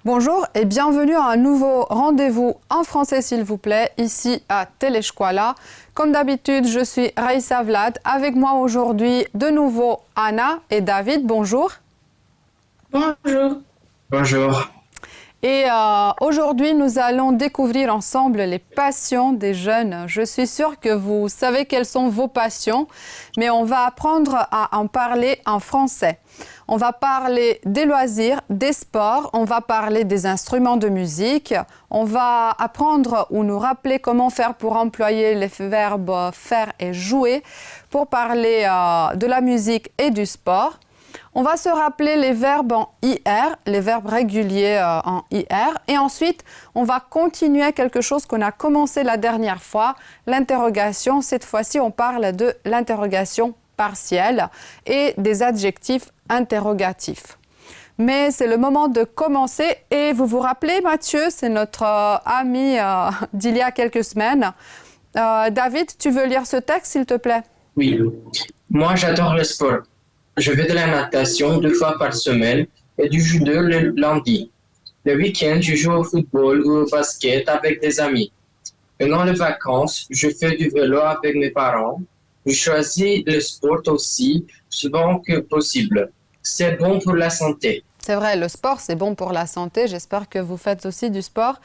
Bonjour et bienvenue à un nouveau rendez-vous en français s'il vous plaît, ici à Teleshkola. Comme d'habitude, je suis Raïssa Vlad. Avec moi aujourd'hui de nouveau Anna et David. Bonjour. Bonjour. Bonjour. Et aujourd'hui, nous allons découvrir ensemble les passions des jeunes. Je suis sûre que vous savez quelles sont vos passions, mais on va apprendre à en parler en français. On va parler des loisirs, des sports, on va parler des instruments de musique, on va apprendre ou nous rappeler comment faire pour employer les verbes faire et jouer, pour parler de la musique et du sport. On va se rappeler les verbes en IR, les verbes réguliers en IR. Et ensuite, on va continuer quelque chose qu'on a commencé la dernière fois, l'interrogation. Cette fois-ci, on parle de l'interrogation partielle et des adjectifs interrogatifs. Mais c'est le moment de commencer. Et vous vous rappelez, Mathieu, c'est notre ami d'il y a quelques semaines. David, tu veux lire ce texte, s'il te plaît? Oui. Moi, j'adore le sport. Je fais de la natation 2 fois par semaine et du judo le lundi. Le week-end, je joue au football ou au basket avec des amis. Pendant les vacances, je fais du vélo avec mes parents. Je choisis le sport aussi, souvent que possible. C'est bon pour la santé. C'est vrai, le sport, c'est bon pour la santé. J'espère que vous faites aussi du sport.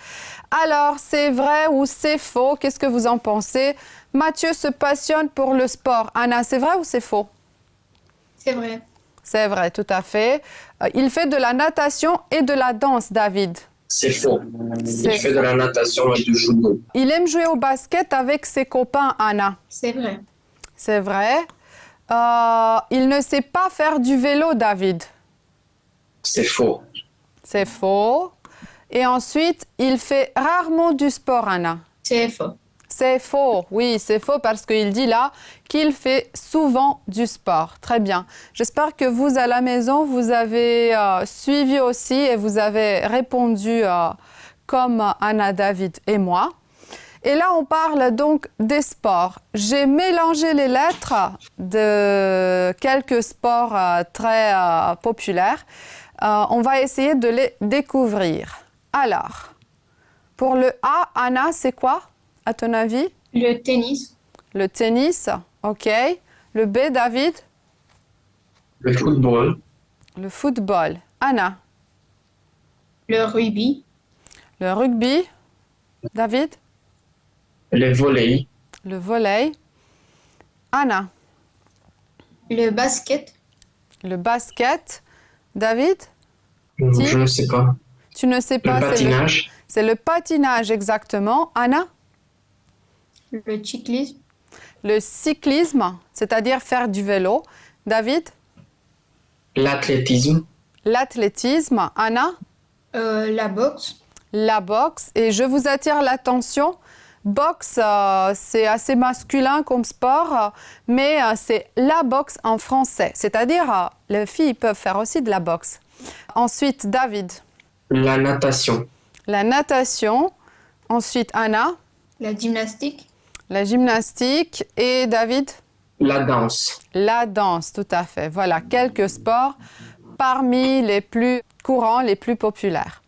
Alors, c'est vrai ou c'est faux? Qu'est-ce que vous en pensez? Mathieu se passionne pour le sport. Anna, c'est vrai ou c'est faux? C'est vrai. C'est vrai, tout à fait. Il fait de la natation et de la danse, David. C'est faux. C'est Je fais de la natation et du judo. Il aime jouer au basket avec ses copains, Anna. C'est vrai. C'est vrai. Il ne sait pas faire du vélo, David. C'est faux. C'est faux. Et ensuite, il fait rarement du sport, Anna. C'est faux. C'est faux, oui, c'est faux parce qu'il dit là qu'il fait souvent du sport. Très bien. J'espère que vous, à la maison, vous avez suivi aussi et vous avez répondu comme Anna, David et moi. Et là, on parle donc des sports. J'ai mélangé les lettres de quelques sports très populaires. On va essayer de les découvrir. Alors, pour le A, Anna, c'est quoi, à ton avis? Le tennis. Le tennis, ok. Le B, David? Le football. Le football. Anna? Le rugby. Le rugby. David? Le volley. Le volley. Anna? Le basket. Le basket. David? Je ne sais pas. Tu ne sais Le pas. patinage. C'est le patinage, exactement. Anna? Le cyclisme. Le cyclisme, c'est-à-dire faire du vélo. David? L'athlétisme. L'athlétisme. Anna? La boxe. La boxe. Et je vous attire l'attention. Boxe, c'est assez masculin comme sport, mais c'est la boxe en français. C'est-à-dire, les filles peuvent faire aussi de la boxe. Ensuite, David. La natation. La natation. Ensuite, Anna. La gymnastique. La gymnastique. Et David? La danse. La danse, tout à fait. Voilà, quelques sports parmi les plus courants, les plus populaires.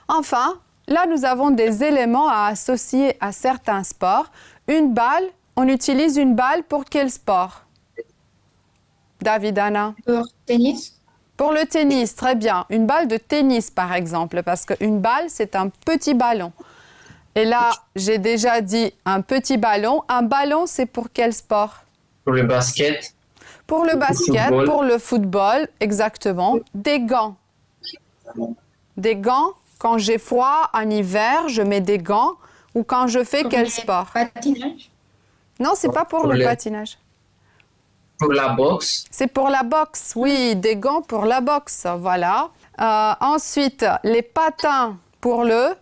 Enfin, là, nous avons des éléments à associer à certains sports. Une balle, on utilise une balle pour quel sport? David, Anna? Pour tennis. Pour le tennis, très bien. Une balle de tennis, par exemple, parce qu'une balle, c'est un petit ballon. Et là, j'ai déjà dit un petit ballon. Un ballon, c'est pour quel sport? Pour le basket. Pour le basket, football. pour le football, exactement. Des gants. Des gants, quand j'ai froid en hiver, je mets des gants. Ou quand je fais Pour quel le sport? patinage. Non, c'est pas pour Pour le les- patinage. Pour la boxe. C'est pour la boxe, oui, des gants pour la boxe, voilà. Ensuite, les patins pour le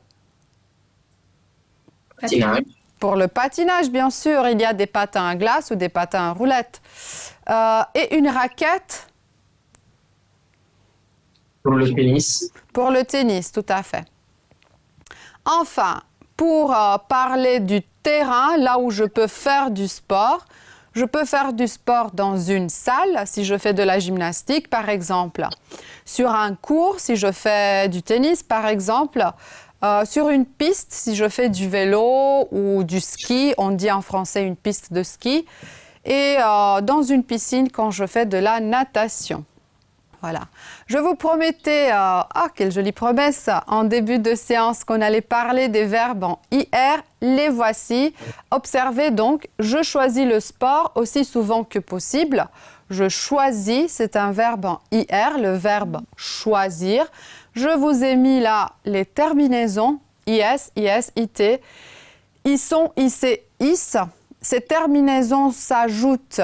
Patinage. patinage, bien sûr. Il y a des patins à glace ou des patins à roulettes. Et une raquette Pour le tennis. pour le tennis, tout à fait. Enfin, pour parler du terrain, là où je peux faire du sport, Je peux faire du sport dans une salle si je fais de la gymnastique, par exemple. Sur un cours, si je fais du tennis, par exemple. Sur une piste, si je fais du vélo ou du ski, on dit en français une piste de ski. Et dans une piscine quand je fais de la natation. Voilà. Je vous promettais, quelle jolie promesse, en début de séance qu'on allait parler des verbes en IR. Les voici. Observez donc, je choisis le sport aussi souvent que possible. Je choisis, c'est un verbe en IR, le verbe choisir. Je vous ai mis là les terminaisons IS, IS, IT. Ils sont, IC, IS. Ces terminaisons s'ajoutent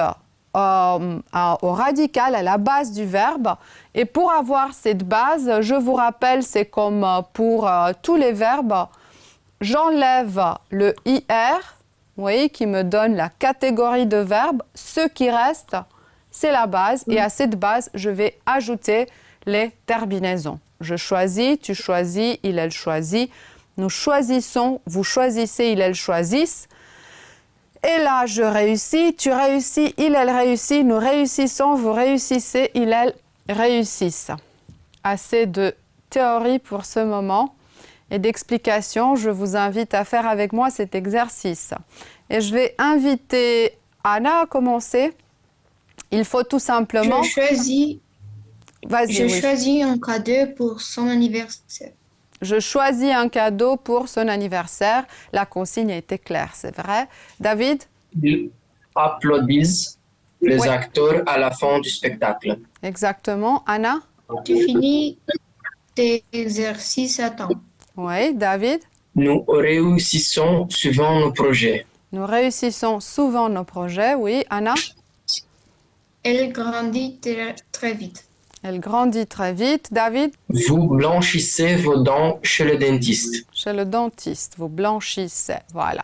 au radical, à la base du verbe. Et pour avoir cette base, je vous rappelle, c'est comme pour tous les verbes, j'enlève le IR, vous voyez, qui me donne la catégorie de verbes. Ce qui reste, c'est la base. Et à cette base, je vais ajouter les terminaisons. Je choisis, tu choisis, il, elle choisit. Nous choisissons, vous choisissez, il, elle choisissent. Et là, je réussis, tu réussis, il, elle réussit, nous réussissons, vous réussissez, il, elle réussissent. Assez de théorie pour ce moment et d'explication. Je vous invite à faire avec moi cet exercice. Et je vais inviter Anna à commencer. Il faut tout simplement... Je choisis Vas-y, oui. un cadeau pour son anniversaire. Je choisis un cadeau pour son anniversaire. La consigne a été claire, c'est vrai. David? Ils applaudissent les Oui. acteurs à la fin du spectacle. Exactement. Anna? Tu finis tes exercices à temps. Oui. David? Nous réussissons souvent nos projets. Nous réussissons souvent nos projets. Oui. Anna? Elle grandit très vite. Elle grandit très vite. David? Vous blanchissez vos dents chez le dentiste. Chez le dentiste, vous blanchissez. Voilà.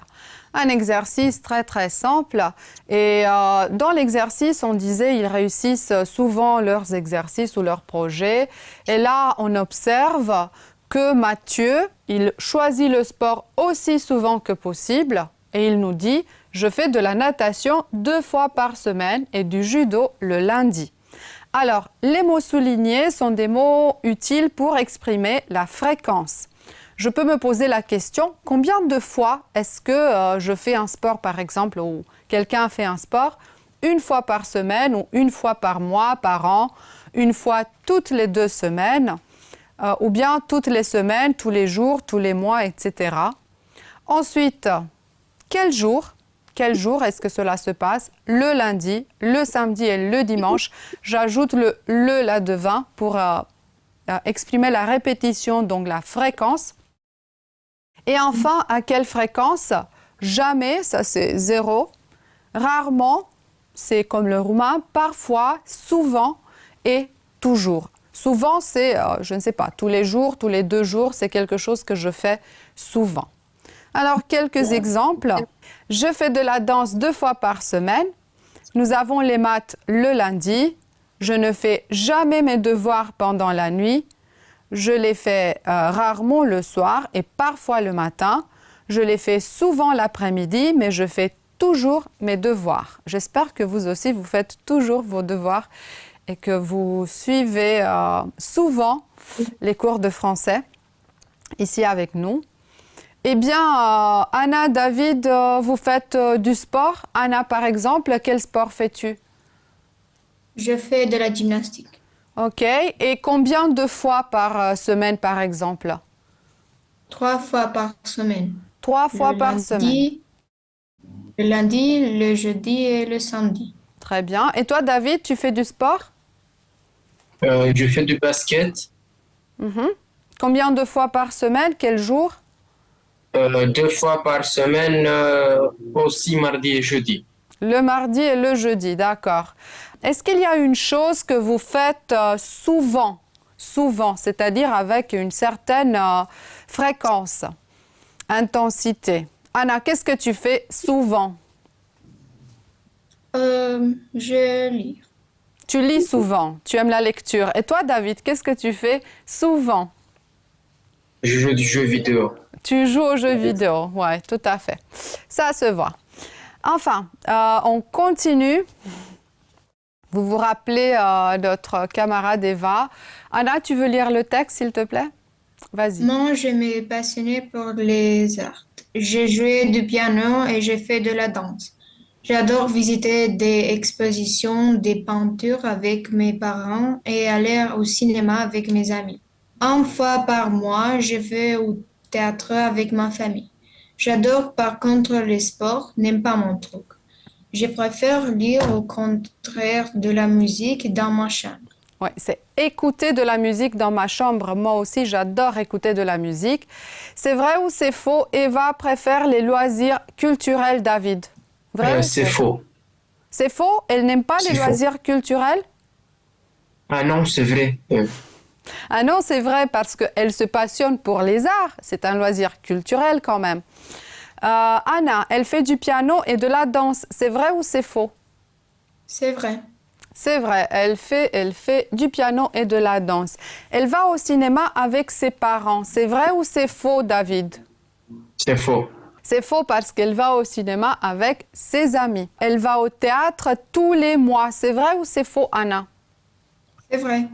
Un exercice très très simple. Et dans l'exercice, on disait ils réussissent souvent leurs exercices ou leurs projets. Et là, on observe que Mathieu, il choisit le sport aussi souvent que possible. Et il nous dit, je fais de la natation 2 fois par semaine et du judo le lundi. Alors, les mots soulignés sont des mots utiles pour exprimer la fréquence. Je peux me poser la question, combien de fois est-ce que je fais un sport, par exemple, ou quelqu'un fait un sport, 1 fois par semaine ou 1 fois par mois, par an, 1 fois toutes les 2 semaines, ou bien toutes les semaines, tous les jours, tous les mois, etc. Ensuite, quel jour est-ce que cela se passe? Le lundi, le samedi et le dimanche. J'ajoute le là devant pour exprimer la répétition, donc la fréquence. Et enfin, à quelle fréquence? Jamais, ça c'est 0. Rarement, c'est comme le roumain. Parfois, souvent et toujours. Souvent, c'est, je ne sais pas, tous les jours, tous les 2 jours, c'est quelque chose que je fais souvent. Alors, quelques exemples. Je fais de la danse 2 fois par semaine. Nous avons les maths le lundi. Je ne fais jamais mes devoirs pendant la nuit. Je les fais rarement le soir et parfois le matin. Je les fais souvent l'après-midi, mais je fais toujours mes devoirs. J'espère que vous aussi, vous faites toujours vos devoirs et que vous suivez souvent les cours de français ici avec nous. Eh bien, Anna, David, vous faites du sport. Anna, par exemple, quel sport fais-tu? Je fais de la gymnastique. Ok. Et combien de fois par semaine, par exemple? 3 fois par semaine. 3 fois par semaine. Le lundi, le jeudi et le samedi. Très bien. Et toi, David, tu fais du sport? Je fais du basket. Combien de fois par semaine? Quel jour? 2 fois par semaine, aussi mardi et jeudi. Le mardi et le jeudi, d'accord. Est-ce qu'il y a une chose que vous faites souvent, c'est-à-dire avec une certaine fréquence, intensité? Anna, qu'est-ce que tu fais souvent? Je lis. Tu lis souvent, tu aimes la lecture. Et toi, David, qu'est-ce que tu fais souvent? Je joue du jeu vidéo. Tu joues aux jeux vidéo, oui, tout à fait. Ça se voit. Enfin, on continue. Vous vous rappelez notre camarade Eva. Anna, tu veux lire le texte, s'il te plaît? Vas-y. Moi, je me passionnais pour les arts. J'ai joué du piano et j'ai fait de la danse. J'adore visiter des expositions, des peintures avec mes parents et aller au cinéma avec mes amis. Une fois par mois, je vais au théâtre avec ma famille. J'adore par contre les sports, n'aime pas mon truc. Je préfère lire au contraire de la musique dans ma chambre. Ouais, c'est écouter de la musique dans ma chambre. Moi aussi, j'adore écouter de la musique. C'est vrai ou c'est faux? Eva préfère les loisirs culturels, David. Vrai ou C'est faux. C'est faux? Elle n'aime pas les C'est faux. loisirs culturels? Ah non, c'est vrai. Ah non, c'est vrai parce qu'elle se passionne pour les arts. C'est un loisir culturel quand même. Anna, elle fait du piano et de la danse. C'est vrai ou c'est faux? C'est vrai. C'est vrai, elle fait du piano et de la danse. Elle va au cinéma avec ses parents. C'est vrai ou c'est faux, David? C'est faux. C'est faux parce qu'elle va au cinéma avec ses amis. Elle va au théâtre tous les mois. C'est vrai ou c'est faux, Anna? C'est vrai.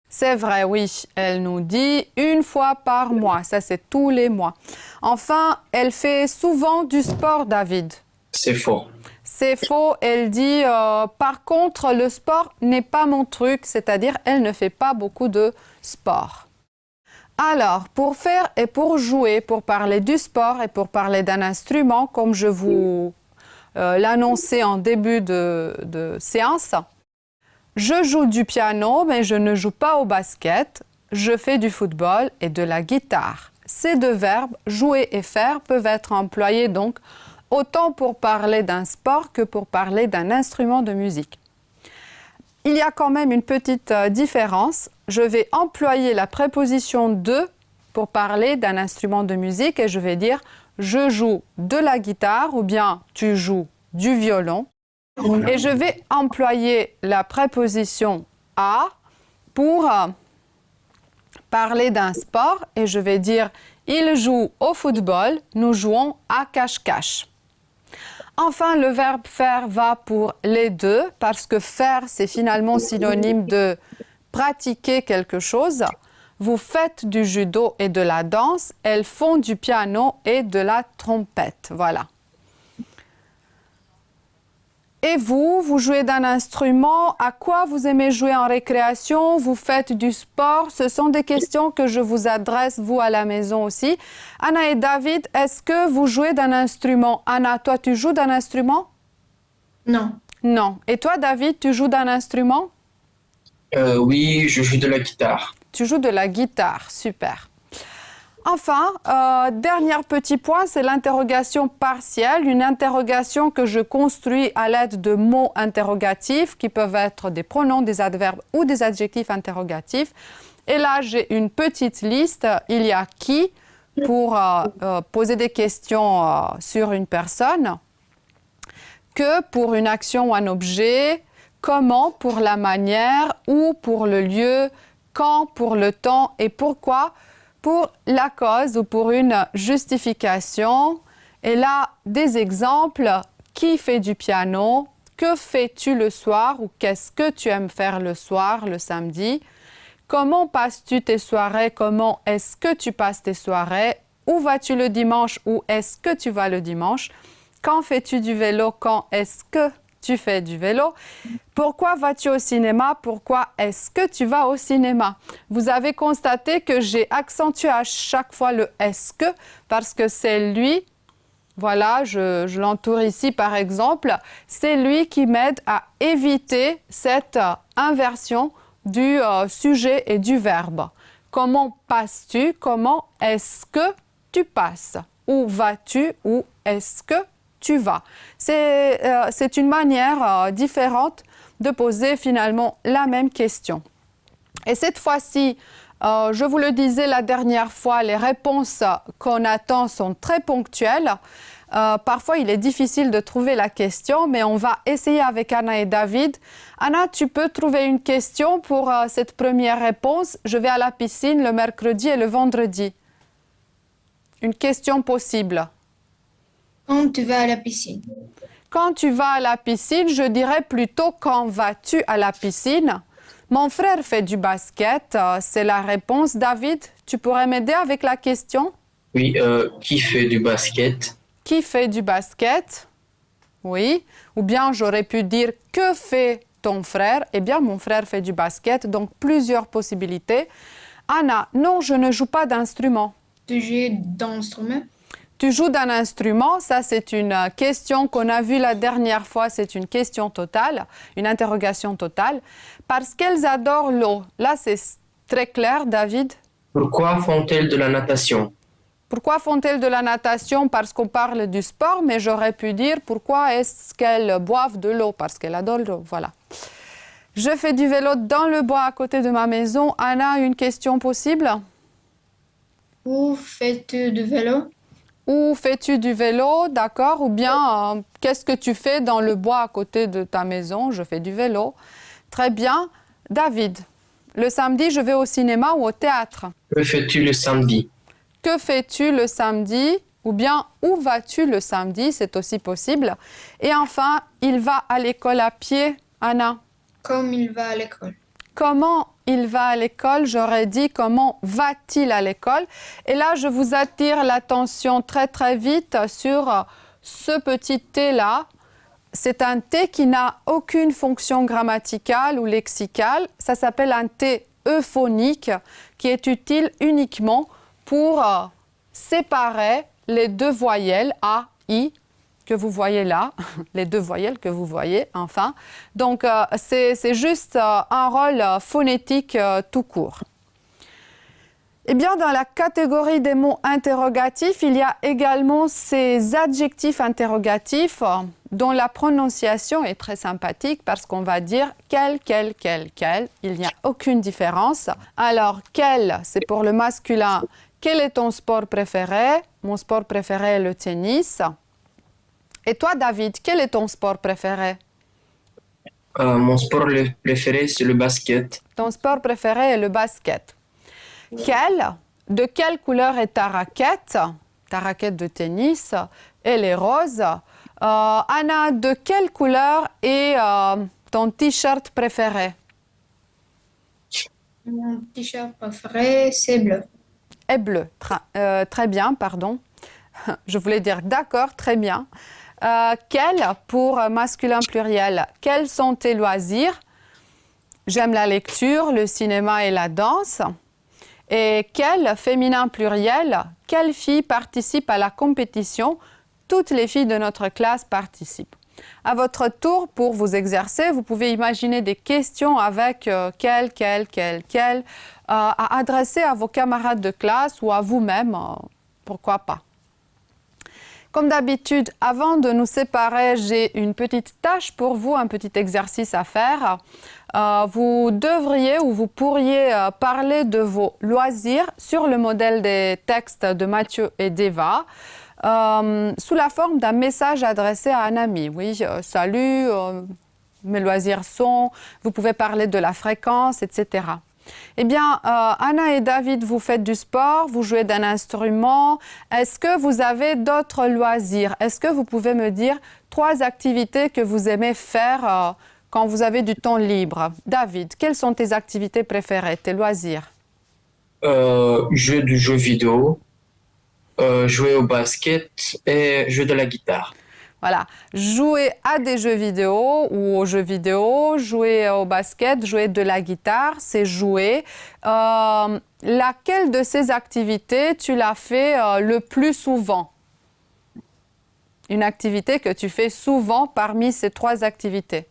C'est vrai, oui. Elle nous dit une fois par mois. Ça, c'est tous les mois. Enfin, elle fait souvent du sport, David. C'est faux. C'est faux. Elle dit, par contre, le sport n'est pas mon truc. C'est-à-dire, elle ne fait pas beaucoup de sport. Alors, pour faire et pour jouer, pour parler du sport et pour parler d'un instrument, comme je vous l'annonçais en début de séance, je joue du piano, mais je ne joue pas au basket. Je fais du football et de la guitare. Ces deux verbes, jouer et faire, peuvent être employés donc autant pour parler d'un sport que pour parler d'un instrument de musique. Il y a quand même une petite différence. Je vais employer la préposition de pour parler d'un instrument de musique et je vais dire je joue de la guitare ou bien tu joues du violon. Et je vais employer la préposition à pour parler d'un sport et je vais dire il joue au football, nous jouons à cache-cache. Enfin, le verbe faire va pour les deux parce que faire, c'est finalement synonyme de pratiquer quelque chose. Vous faites du judo et de la danse, elles font du piano et de la trompette. Voilà. Et vous jouez d'un instrument, à quoi vous aimez jouer en récréation, vous faites du sport, ce sont des questions que je vous adresse, vous à la maison aussi. Anna et David, est-ce que vous jouez d'un instrument? Anna, toi, tu joues d'un instrument? Non. Non. Et toi, David, tu joues d'un instrument? Oui, je joue de la guitare. Tu joues de la guitare, super. Enfin, dernier petit point, c'est l'interrogation partielle, une interrogation que je construis à l'aide de mots interrogatifs qui peuvent être des pronoms, des adverbes ou des adjectifs interrogatifs. Et là, j'ai une petite liste. Il y a qui pour poser des questions sur une personne, que pour une action ou un objet, comment pour la manière, où pour le lieu, quand pour le temps et pourquoi pour la cause ou pour une justification. Et là, des exemples. Qui fait du piano? Que fais-tu le soir? Ou qu'est-ce que tu aimes faire le soir, le samedi? Comment passes-tu tes soirées? Comment est-ce que tu passes tes soirées? Où vas-tu le dimanche? Où est-ce que tu vas le dimanche? Quand fais-tu du vélo? Quand est-ce que tu fais du vélo? Pourquoi vas-tu au cinéma? Pourquoi est-ce que tu vas au cinéma? Vous avez constaté que j'ai accentué à chaque fois le « est-ce que » parce que c'est lui, voilà, je l'entoure ici par exemple, c'est lui qui m'aide à éviter cette inversion du sujet et du verbe. Comment passes-tu? Comment est-ce que tu passes? Où vas-tu? Où est-ce que tu vas? C'est une manière différente de poser finalement la même question. Et cette fois-ci, je vous le disais la dernière fois, les réponses qu'on attend sont très ponctuelles. Parfois, il est difficile de trouver la question, mais on va essayer avec Anna et David. Anna, tu peux trouver une question pour cette première réponse. Je vais à la piscine le mercredi et le vendredi. Une question possible. Quand tu vas à la piscine? Quand tu vas à la piscine, je dirais plutôt quand vas-tu à la piscine. Mon frère fait du basket, c'est la réponse. David, tu pourrais m'aider avec la question? Oui, qui fait du basket? Qui fait du basket? Oui. Ou bien j'aurais pu dire que fait ton frère? Eh bien, mon frère fait du basket, donc plusieurs possibilités. Anna, non, je ne joue pas d'instrument. Tu joues d'instrument? Tu joues d'un instrument, ça c'est une question qu'on a vue la dernière fois, c'est une question totale, une interrogation totale. Parce qu'elles adorent l'eau. Là c'est très clair, David. Pourquoi font-elles de la natation? Pourquoi font-elles de la natation? Parce qu'on parle du sport, mais j'aurais pu dire pourquoi est-ce qu'elles boivent de l'eau? Parce qu'elles adorent l'eau, voilà. Je fais du vélo dans le bois à côté de ma maison. Anna, une question possible? Où fais-tu du vélo? Où fais-tu du vélo? D'accord. Ou bien, qu'est-ce que tu fais dans le bois à côté de ta maison? Je fais du vélo. Très bien. David, le samedi, je vais au cinéma ou au théâtre. Que fais-tu le samedi? Que fais-tu le samedi? Ou bien, où vas-tu le samedi? C'est aussi possible. Et enfin, il va à l'école à pied. Anna, Comme il va à l'école. comment il va à l'école? J'aurais dit comment va-t-il à l'école? Et là, je vous attire l'attention très très vite sur ce petit T-là. C'est un T qui n'a aucune fonction grammaticale ou lexicale. Ça s'appelle un T euphonique qui est utile uniquement pour séparer les deux voyelles A, I, que vous voyez là, les deux voyelles que vous voyez, enfin. Donc, c'est juste un rôle phonétique tout court. Eh bien, dans la catégorie des mots interrogatifs, il y a également ces adjectifs interrogatifs dont la prononciation est très sympathique parce qu'on va dire quel. Il n'y a aucune différence. Alors, quel, c'est pour le masculin. Quel est ton sport préféré? Mon sport préféré est le tennis. Et toi, David, quel est ton sport préféré? Mon sport préféré, c'est le basket. Ton sport préféré est le basket. De quelle couleur est ta raquette? Ta raquette de tennis, elle est rose. Anna, de quelle couleur est ton t-shirt préféré? Mon t-shirt préféré, c'est bleu. Est bleu. Très bien, pardon. Je voulais dire d'accord, très bien. Quel pour masculin pluriel? Quels sont tes loisirs? J'aime la lecture, le cinéma et la danse. Et quel féminin pluriel? Quelle fille participe à la compétition? Toutes les filles de notre classe participent. À votre tour, pour vous exercer, vous pouvez imaginer des questions avec quel, à adresser à vos camarades de classe ou à vous-même, pourquoi pas. Comme d'habitude, avant de nous séparer, j'ai une petite tâche pour vous, un petit exercice à faire. Vous devriez ou vous pourriez parler de vos loisirs sur le modèle des textes de Mathieu et d'Eva, sous la forme d'un message adressé à un ami. Oui, salut, mes loisirs sont, vous pouvez parler de la fréquence, etc. Eh bien, Anna et David, vous faites du sport, vous jouez d'un instrument. Est-ce que vous avez d'autres loisirs? Est-ce que vous pouvez me dire 3 activités que vous aimez faire quand vous avez du temps libre? David, quelles sont tes activités préférées, tes loisirs? Jouer du jeu vidéo, jouer au basket et jouer de la guitare. Voilà, jouer à des jeux vidéo ou aux jeux vidéo, jouer au basket, jouer de la guitare, c'est jouer. Laquelle de ces activités tu l'as fait le plus souvent? Une activité que tu fais souvent parmi ces 3 activités.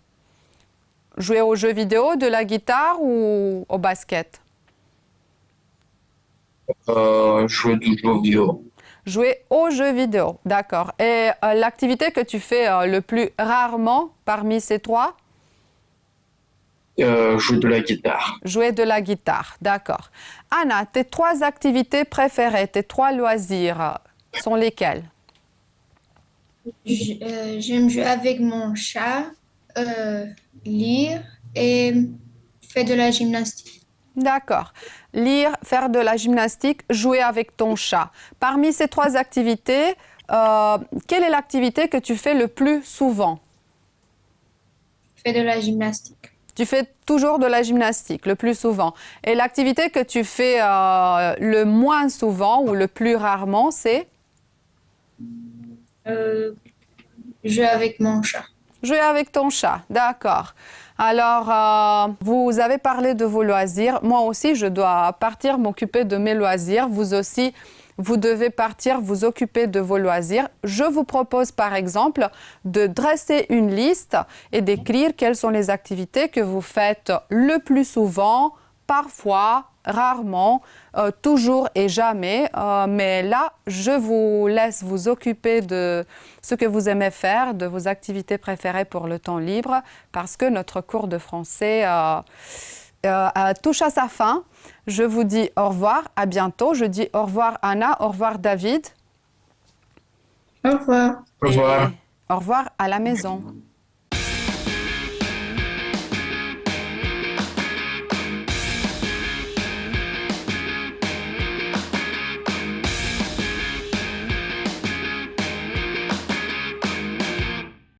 Jouer aux jeux vidéo, de la guitare ou au basket? Jouer du jeu vidéo. Jouer aux jeux vidéo, d'accord. Et l'activité que tu fais le plus rarement parmi ces 3? Jouer de la guitare. Jouer de la guitare, d'accord. Anna, tes 3 activités préférées, tes 3 loisirs sont lesquels? J'aime jouer avec mon chat, lire et faire de la gymnastique. D'accord. Lire, faire de la gymnastique, jouer avec ton chat. Parmi ces 3 activités, Quelle est l'activité que tu fais le plus souvent? Je fais de la gymnastique. Tu fais toujours de la gymnastique, le plus souvent. Et l'activité que tu fais le moins souvent ou le plus rarement, c'est Jouer avec mon chat. jouer avec ton chat. D'accord. Alors, vous avez parlé de vos loisirs. Moi aussi, je dois partir m'occuper de mes loisirs. Vous aussi, vous devez partir vous occuper de vos loisirs. Je vous propose par exemple de dresser une liste et d'écrire quelles sont les activités que vous faites le plus souvent, parfois, rarement, toujours et jamais. Mais là, je vous laisse vous occuper de ce que vous aimez faire, de vos activités préférées pour le temps libre, parce que notre cours de français touche à sa fin. Je vous dis au revoir, à bientôt. Je dis au revoir Anna, au revoir David. Au revoir. Au revoir. Et au revoir à la maison.